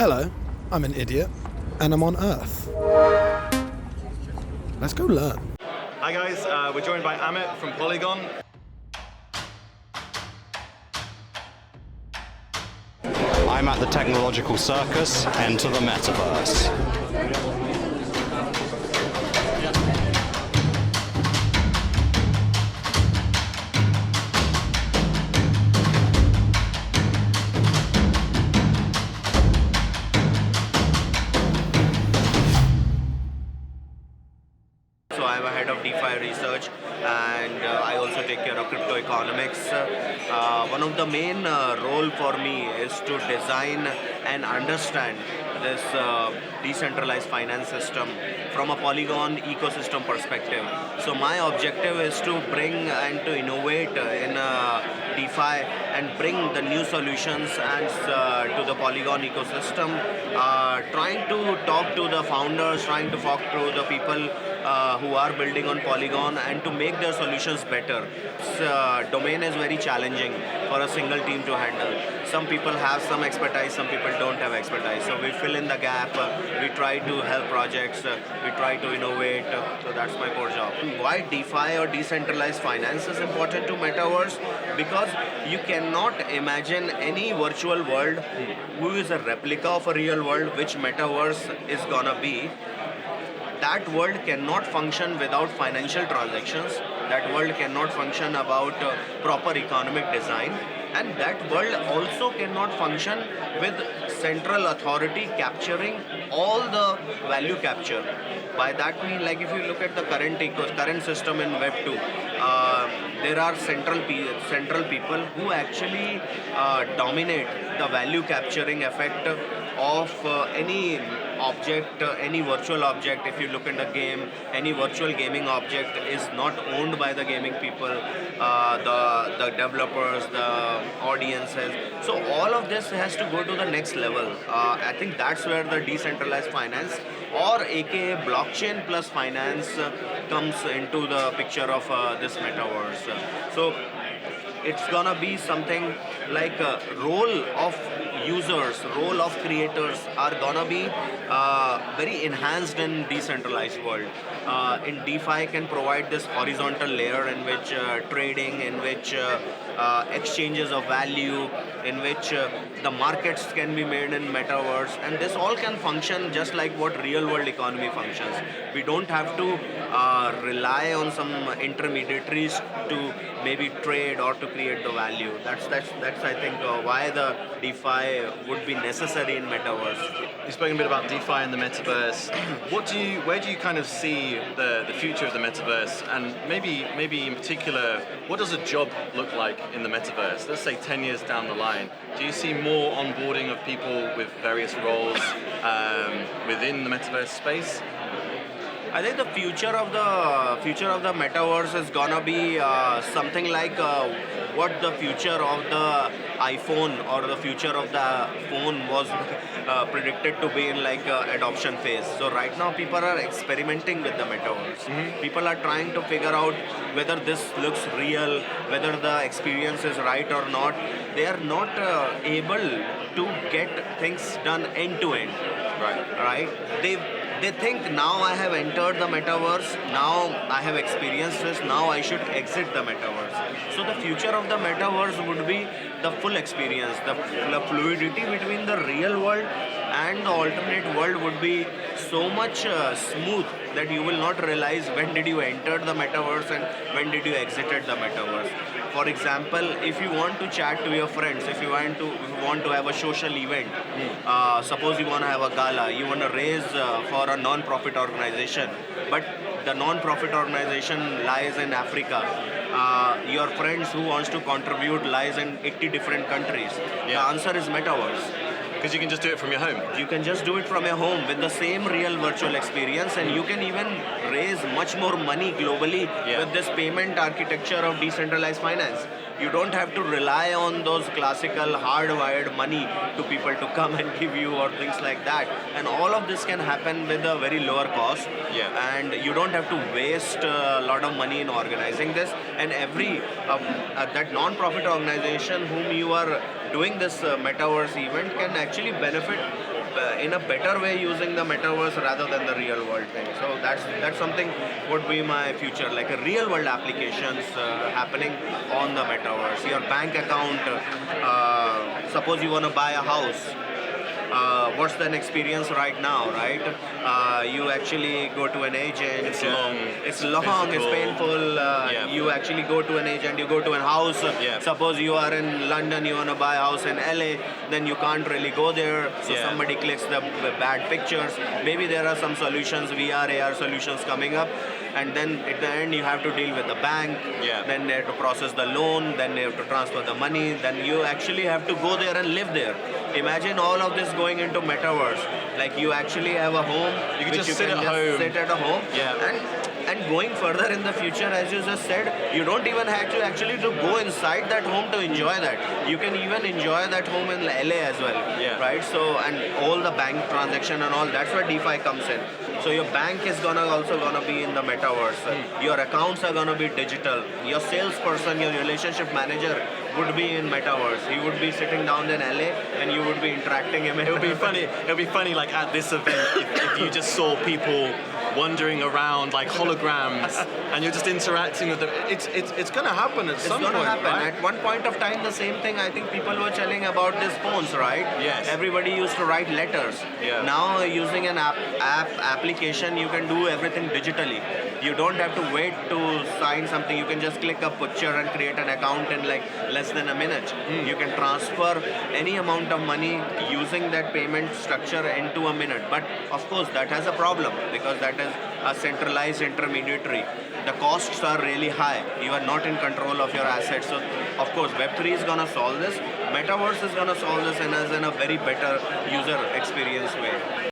Hello, I'm an idiot, and I'm on Earth. Let's go learn. Hi guys, we're joined by Amit from Polygon. I'm at the technological circus, enter the Metaverse. So I'm a head of DeFi research, and I also take care of crypto economics. One of the main role for me is to design and understand this decentralized finance system from a Polygon ecosystem perspective. So my objective is to bring and to innovate in DeFi and bring the new solutions and to the Polygon ecosystem. Trying to talk to the founders, trying to talk to the people who are building on Polygon and to make their solutions better. This domain is very challenging for a single team to handle. Some people have some expertise, some people don't have expertise. So we fill in the gap, we try to help projects, we try to innovate. So that's my core job. Why DeFi or decentralized finance is important to Metaverse? Because you cannot imagine any virtual world who is a replica of a real world, which Metaverse is gonna be. That world cannot function without financial transactions. That world cannot function without proper economic design. And that world also cannot function with central authority capturing all the value capture. By that mean, like if you look at the current system in Web 2, there are central people who actually dominate the value capturing effect of any object, any virtual object. If you look at the game, any virtual gaming object is not owned by the gaming people, the developers, the audiences. So all of this has to go to the next level. I think that's where the decentralized finance, or aka blockchain plus finance, comes into the picture of this metaverse. So it's gonna be something like a role of users, role of creators are gonna be very enhanced in decentralized world. In DeFi can provide this horizontal layer in which trading, in which exchanges of value, in which the markets can be made in metaverse, and this all can function just like what real world economy functions. We don't have to rely on some intermediaries to maybe trade or to create the value. That's I think why the DeFi would be necessary in metaverse. You've spoken a bit about DeFi and the Metaverse. Where do you kind of see the future of the Metaverse, and maybe in particular, what does a job look like in the Metaverse? Let's say 10 years down the line. Do you see more onboarding of people with various roles within the Metaverse space? I think the future of the metaverse is gonna be something like what the future of the iPhone or the future of the phone was predicted to be in, like adoption phase. So right now people are experimenting with the metaverse. Mm-hmm. People are trying to figure out whether this looks real, whether the experience is right or not. They are not able to get things done end to end. Right? They think, now I have entered the metaverse, now I have experienced this, now I should exit the metaverse. So the future of the metaverse would be the full experience, the fluidity between the real world and the alternate world would be so much smooth that you will not realize when did you enter the metaverse and when did you exited the metaverse. For example, if you want to chat to your friends, if you want to have a social event, suppose you want to have a gala, you want to raise for a non-profit organization, but the non-profit organization lies in Africa. Your friends who wants to contribute lies in 80 different countries. Yeah. The answer is metaverse. Because you can just do it from your home. You can just do it from your home with the same real virtual experience, and you can even raise much more money globally with this payment architecture of decentralized finance. You don't have to rely on those classical hardwired money to people to come and give you or things like that. And all of this can happen with a very lower cost. Yeah. And you don't have to waste a lot of money in organizing this. And every that non-profit organization whom you are doing this metaverse event can actually benefit in a better way using the metaverse rather than the real world thing. So that's something would be my future, like a real world applications happening on the metaverse. Your bank account, suppose you want to buy a house. What's the experience right now, right? You actually go to an agent. It's long. It's long. It's painful. You actually go to an agent. You go to a house. Suppose you are in London. You want to buy a house in LA. Then you can't really go there. So somebody clicks the bad pictures. Maybe there are some solutions, VR, AR solutions coming up. And then at the end you have to deal with the bank. Then they have to process the loan. Then they have to transfer the money. Then you actually have to go there and live there. Imagine all of this going into metaverse. Like you actually have a home. You can which just sit at home. Sit at a home. And going further in the future, as you just said, you don't even have to actually to go inside that home to enjoy that. You can even enjoy that home in LA as well, right? So, and all the bank transaction and all, that's where DeFi comes in. So your bank is also gonna be in the metaverse. Your accounts are gonna be digital. Your salesperson, your relationship manager would be in metaverse. He would be sitting down in LA, and you would be interacting him. It would be funny. It would be funny, like at this event, if you just saw people wandering around like holograms, and you're just interacting with them. It's going to happen at some point. It's going to happen. Right? At one point of time, the same thing. I think people were telling about these phones, right? Yes. Everybody used to write letters. Now, using an application, you can do everything digitally. You don't have to wait to sign something. You can just click a picture and create an account in like less than a minute. You can transfer any amount of money using that payment structure into a minute. But of course, that has a problem because that is a centralized intermediary. The costs are really high. You are not in control of your assets. So, of course, Web3 is going to solve this. Metaverse is going to solve this in a very better user experience way.